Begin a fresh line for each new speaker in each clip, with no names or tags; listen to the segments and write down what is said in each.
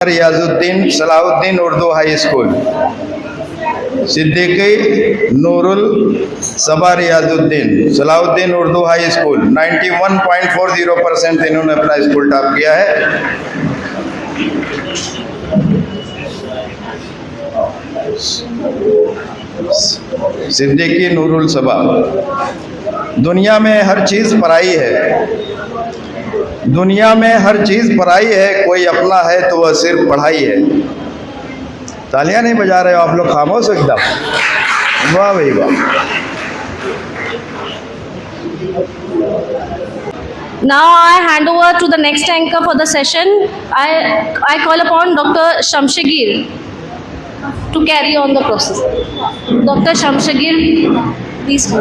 Riyazuddin Salahuddin Urdu high school, Siddiqui Nurul सबा Riyazuddin Salahuddin Urdu high school 91.40% इन्होंने अपना school top किया है। सिद्दीकी नूरुल सबा। दुनिया में हर चीज़ पराई है, दुनिया में हर चीज़ पराई है, कोई अपना है तो वह सिर्फ पढ़ाई है। तालियां नहीं बजा रहे हो आप लोग, खामोश एकदम। वाह भाई वाह।
Now I hand over to the next anchor for the session. I call upon Dr. Shamshagir to carry on the process. Dr. Shamshagir, please go.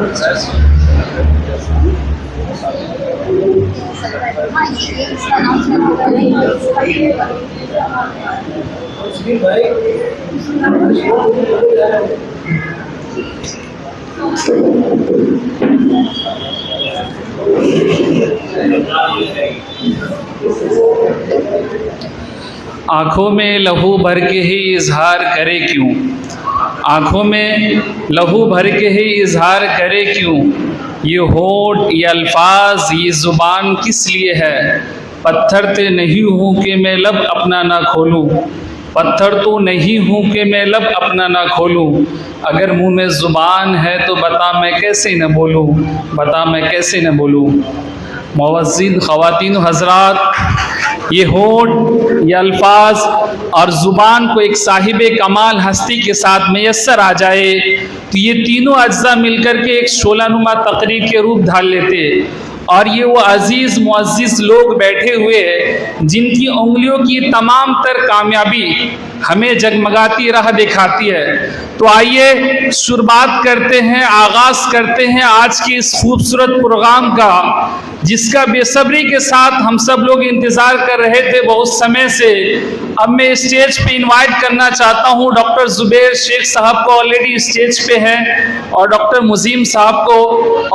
आँखों में लहू भर के ही इजहार करे क्यों, आँखों में लहू भर के ही इजहार करे क्यों, ये होठ ये अल्फाज ये ज़ुबान किस लिए है। पत्थर तो नहीं हूँ कि मैं लब अपना ना खोलूँ, पत्थर तो नहीं हूँ कि मैं लब अपना ना खोलूँ। अगर मुँह में ज़ुबान है तो बता मैं कैसे न बोलूँ, बता मैं कैसे न बोलूँ। मुअज़्ज़िन ख़वातीन हज़रात, ये होठ ये अल्फाज और ज़ुबान को एक साहिब कमाल हस्ती के साथ मैसर आ जाए तो ये तीनों अज्जा मिलकर के एक शोलानुमा तकरीर के रूप धार लेते। और ये वो अजीज़ मुअज़्ज़िज़ लोग बैठे हुए हैं जिनकी उंगलियों की तमाम तर कामयाबी हमें जगमगाती राह दिखाती है। तो आइए शुरुआत करते हैं, आगाज़ करते हैं आज के इस खूबसूरत प्रोग्राम का, जिसका बेसब्री के साथ हम सब लोग इंतज़ार कर रहे थे बहुत समय से। अब मैं स्टेज पे इनवाइट करना चाहता हूँ डॉक्टर ज़ुबैर शेख साहब को, ऑलरेडी स्टेज पे हैं, और डॉक्टर मुजीम साहब को।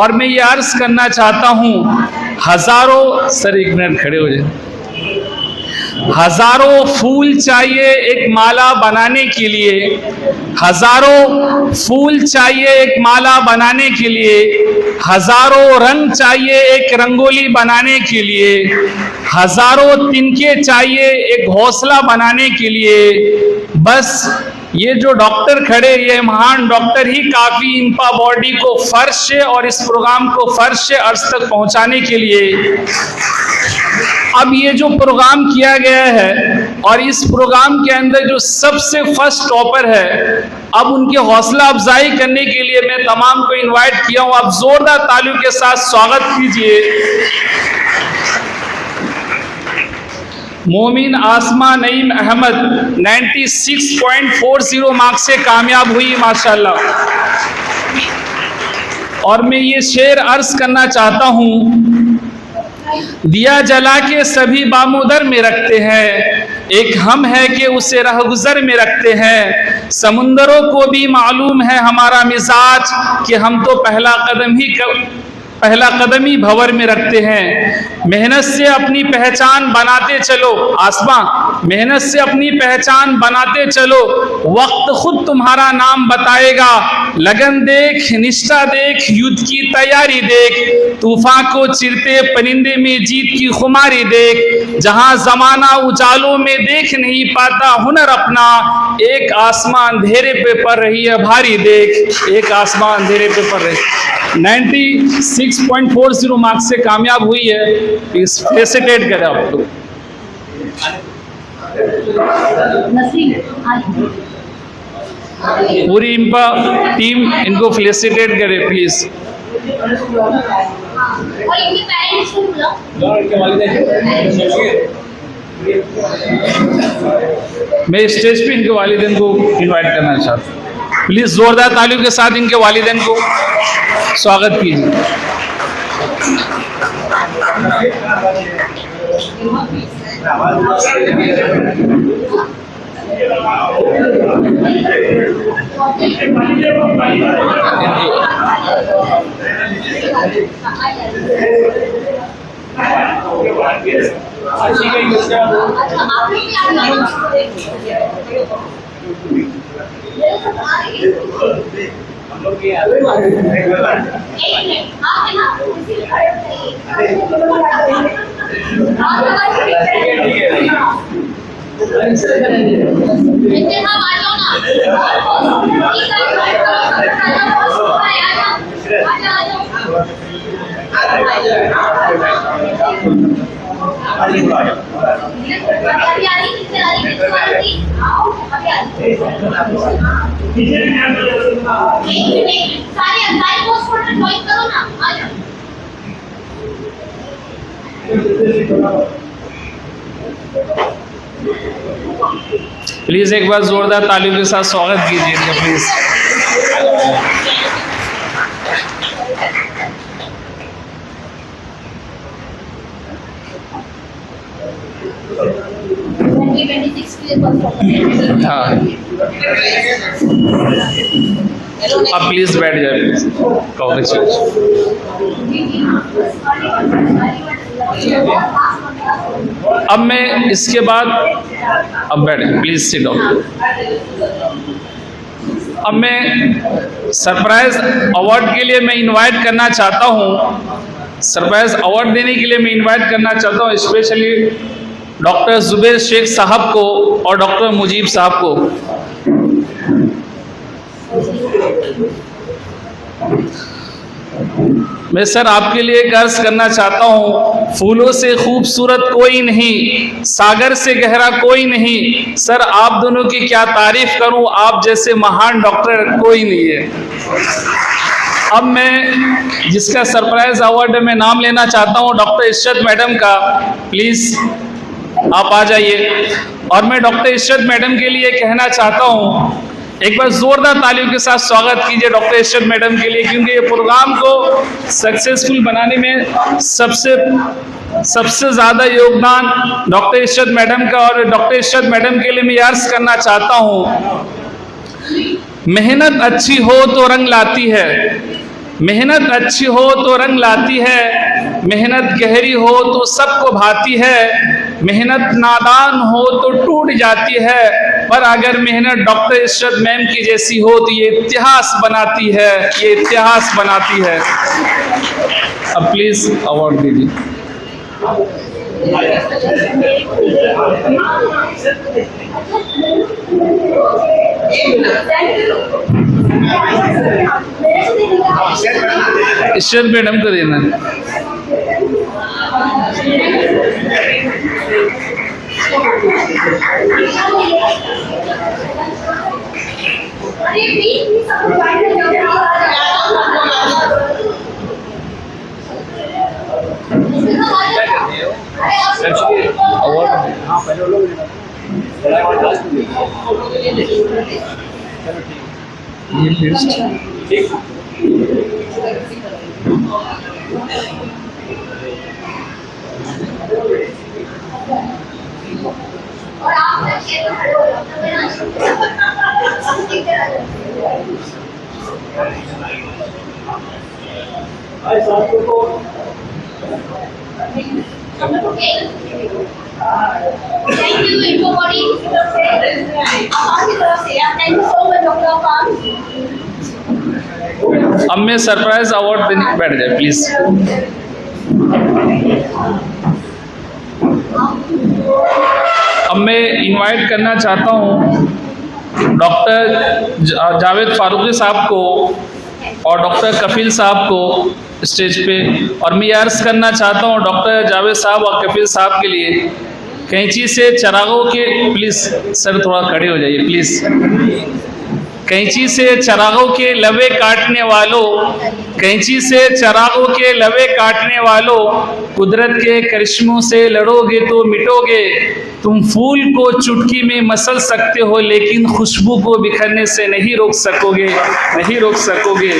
और मैं ये अर्ज़ करना चाहता हूँ, हज़ारों, सर एक मिनट खड़े हो जाए, हज़ारों फूल चाहिए एक माला बनाने के लिए, हज़ारों फूल चाहिए एक माला बनाने के लिए, हज़ारों रंग चाहिए एक रंगोली बनाने के लिए, हज़ारों तिनके चाहिए एक घोंसला बनाने के लिए। बस ये जो डॉक्टर खड़े, ये महान डॉक्टर ही काफ़ी इनका बॉडी को फर्श है और इस प्रोग्राम को फर्श अर्श तक पहुंचाने के लिए। अब ये जो प्रोग्राम किया गया है और इस प्रोग्राम के अंदर जो सबसे फर्स्ट टॉपर है, अब उनकी हौसला अफजाई करने के लिए मैं तमाम को इनवाइट किया हूँ। आप जोरदार तालियों के साथ स्वागत कीजिए। मोमिन आसमा नईम अहमद 96.40 मार्क्स से कामयाब हुई माशाल्लाह। और मैं ये शेर अर्ज करना चाहता हूँ, दिया जला के सभी बामुदर में रखते हैं, एक हम है कि उसे रहगुजर में रखते हैं। समुंदरों को भी मालूम है हमारा मिजाज कि हम तो पहला कदम ही भंवर में रखते हैं। मेहनत से अपनी पहचान बनाते चलो, आसमां मेहनत से अपनी पहचान बनाते चलो, वक्त खुद तुम्हारा नाम बताएगा। लगन देख, निष्ठा देख, युद्ध की तैयारी देख, तूफान को चिरते परिंदे में जीत की खुमारी देख। जहां जमाना उजालों में देख नहीं पाता हुनर अपना, एक आसमान अंधेरे पे पड़ रही है भारी देख, एक आसमान अंधेरे पे पड़ रही। 96.40 मार्क्स से कामयाब हुई है। प्लीज फेसिटेट करें आप लोग। पूरी इनका टीम इनको फेसिटेट करे प्लीज। मैं स्टेज पे इनके वालिदैन को इनवाइट करना चाहता हूँ। प्लीज जोरदार तालियों के साथ इनके वालिदैन को स्वागत कीजिए। प्लीज एक बार जोरदार तालियों के साथ स्वागत कीजिए इनका प्लीज। हाँ, अब प्लीज बैठ जाए प्लीज। अब मैं इसके बाद, अब बैठ प्लीज सिट डाउन। अब मैं सरप्राइज अवार्ड के लिए मैं इनवाइट करना चाहता हूँ, सरप्राइज अवार्ड देने के लिए मैं इनवाइट करना चाहता हूँ स्पेशली डॉक्टर जुबैर शेख साहब को और डॉक्टर मुजीब साहब को। मैं सर आपके लिए एक अर्ज करना चाहता हूँ, फूलों से खूबसूरत कोई नहीं, सागर से गहरा कोई नहीं, सर आप दोनों की क्या तारीफ करूँ, आप जैसे महान डॉक्टर कोई नहीं है। अब मैं जिसका सरप्राइज अवार्ड मैं नाम लेना चाहता हूँ डॉक्टर इशरत मैडम का, प्लीज आप आ जाइए। और मैं डॉक्टर इशरत मैडम के लिए कहना चाहता हूँ, एक बार जोरदार तालियों के साथ स्वागत कीजिए डॉक्टर इशरत मैडम के लिए, क्योंकि ये प्रोग्राम को सक्सेसफुल बनाने में सबसे ज़्यादा योगदान डॉक्टर इशरत मैडम का। और डॉक्टर इशरत मैडम के लिए मैं अर्ज करना चाहता हूँ, मेहनत अच्छी हो तो रंग लाती है, मेहनत अच्छी हो तो रंग लाती है, मेहनत गहरी हो तो सबको भाती है, मेहनत नादान हो तो टूट जाती है, पर अगर मेहनत डॉक्टर इशरत मैम की जैसी हो तो ये इतिहास बनाती है, ये इतिहास बनाती है। अब प्लीज अवार्ड दीजिए। इशरत मैडम को देना।
Thank you everybody. Thank you so much Dr. Afan.
अब मैं सरप्राइज अवार्ड देने बैठ जाए प्लीज। अब मैं इनवाइट करना चाहता हूँ डॉक्टर जावेद फारूकी साहब को और डॉक्टर कफील साहब को स्टेज पे। और मैं अर्ज करना चाहता हूँ डॉक्टर जावेद साहब और कफील साहब के लिए, कैंची से चरागों के, प्लीज़ सर थोड़ा खड़े हो जाइए प्लीज़। कैंची से चरागों के लवे काटने वालों, कैंची से चरागों के लवे काटने वालों, कुदरत के करिश्मों से लड़ोगे तो मिटोगे। तुम फूल को चुटकी में मसल सकते हो लेकिन खुशबू को बिखरने से नहीं रोक सकोगे, नहीं रोक सकोगे।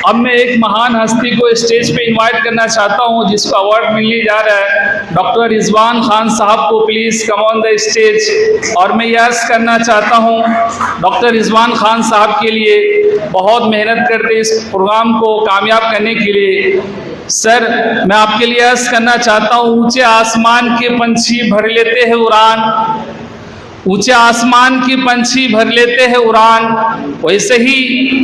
अब मैं एक महान हस्ती को स्टेज पे इनवाइट करना चाहता हूँ जिसको अवार्ड मिलने जा रहा है, डॉक्टर रिजवान खान साहब को please come on the stage. और मैं यह करना चाहता हूँ डॉक्टर रिजवान खान साहब के लिए, बहुत मेहनत करते इस प्रोग्राम को कामयाब करने के लिए। सर मैं आपके लिए अर्ज करना चाहता हूँ, ऊंचे आसमान के पंछी भर लेते हैं उड़ान, ऊंचे आसमान के पंछी भर लेते हैं उड़ान, वैसे ही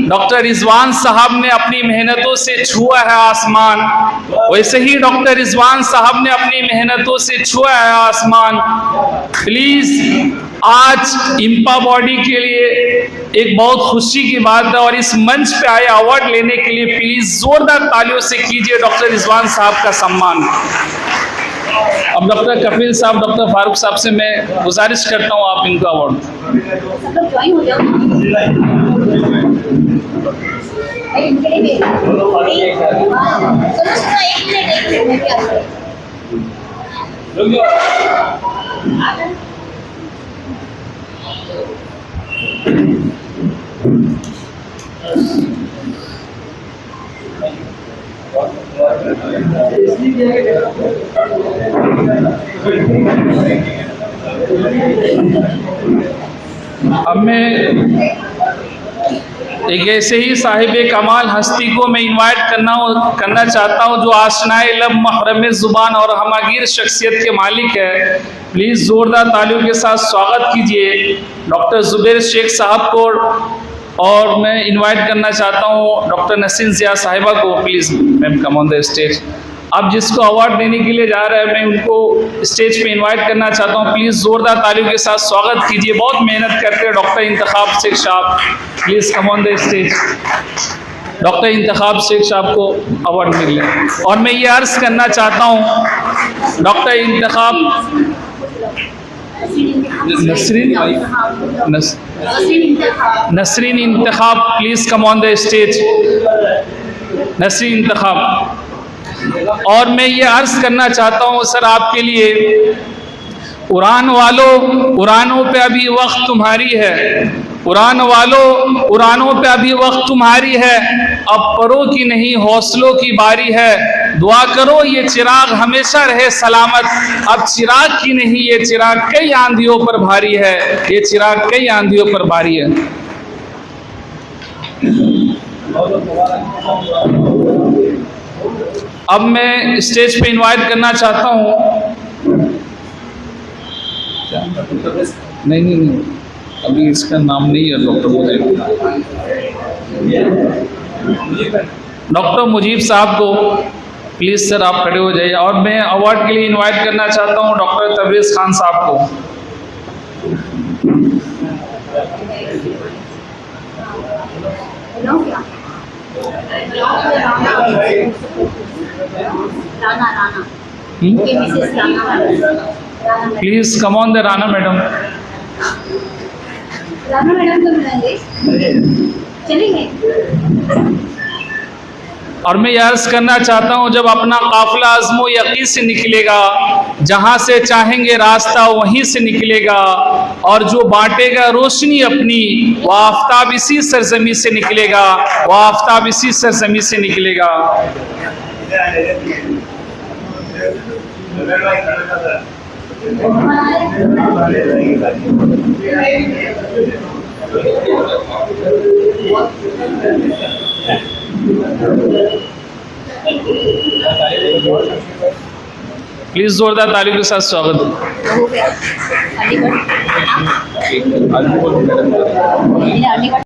डॉक्टर रिजवान साहब ने अपनी मेहनतों से छुआ है आसमान, वैसे ही डॉक्टर रिजवान साहब ने अपनी मेहनतों से छुआ है आसमान। प्लीज आज इंपा बॉडी के लिए एक बहुत खुशी की बात है और इस मंच पे आए अवार्ड लेने के लिए प्लीज जोरदार तालियों से कीजिए डॉक्टर रिजवान साहब का सम्मान। अब डॉक्टर कपिल साहब, डॉक्टर फारूक साहब से मैं गुजारिश करता हूँ आप इनको अवार्ड।
ज्वाइन हो जाओ। एक मिनट
अब मैं एक ऐसे ही साहिब कमाल हस्ती को मैं इनवाइट करना चाहता हूं जो आशनाए लब, महरम ज़ुबान और हमागीर शख्सियत के मालिक है। प्लीज़ ज़ोरदार तालियों के साथ स्वागत कीजिए डॉक्टर ज़ुबैर शेख साहब को, और मैं इनवाइट करना चाहता हूं डॉक्टर नसीन ज़िया साहिबा को। Please ma'am come on the stage. अब जिसको अवार्ड देने के लिए जा रहा है मैं उनको स्टेज पे इनवाइट करना चाहता हूं, प्लीज़ ज़ोरदार तालियों के साथ स्वागत कीजिए। बहुत मेहनत करते हैं doctor Intekhab Shaikh sahab, please come on the stage. Doctor Intekhab Shaikh sahab को अवार्ड मिल गया। और मैं ये अर्ज़ करना चाहता हूँ doctor Intekhab Nasreen Intekhab, please come on the stage. Nasreen Intekhab. और मैं ये अर्ज़ करना चाहता हूँ सर आपके लिए, उड़ान वालों, उड़ानों पे अभी वक्त तुम्हारी है, उड़ान वालों, उड़ानों पे अभी वक्त तुम्हारी है, अब परों की नहीं हौसलों की बारी है, दुआ करो ये चिराग हमेशा रहे सलामत, अब चिराग की नहीं ये चिराग कई आंधियों पर भारी है, ये चिराग कई आंधियों पर भारी है। अब मैं स्टेज पे इनवाइट करना चाहता हूँ, नहीं अभी इसका नाम नहीं है डॉक्टर मुजीब साहब को। प्लीज़ सर आप खड़े हो जाइए। और मैं अवार्ड के लिए इनवाइट करना चाहता हूँ डॉक्टर तबरेज़ खान साहब को। Please come on the Rana madam.
Rana madam को मिलेंगे, चलेंगे।
और मैं यह अर्ज करना चाहता हूँ जब अपना काफिला अज़्मो यकीन से निकलेगा, जहाँ से चाहेंगे रास्ता वहीं से निकलेगा, और जो बांटेगा रोशनी अपनी वह आफताब इसी सरजमी से निकलेगा, वह आफताब इसी सरजमी से निकलेगा। प्लीज जोरदार तालियों के साथ स्वागत।
अलीगढ़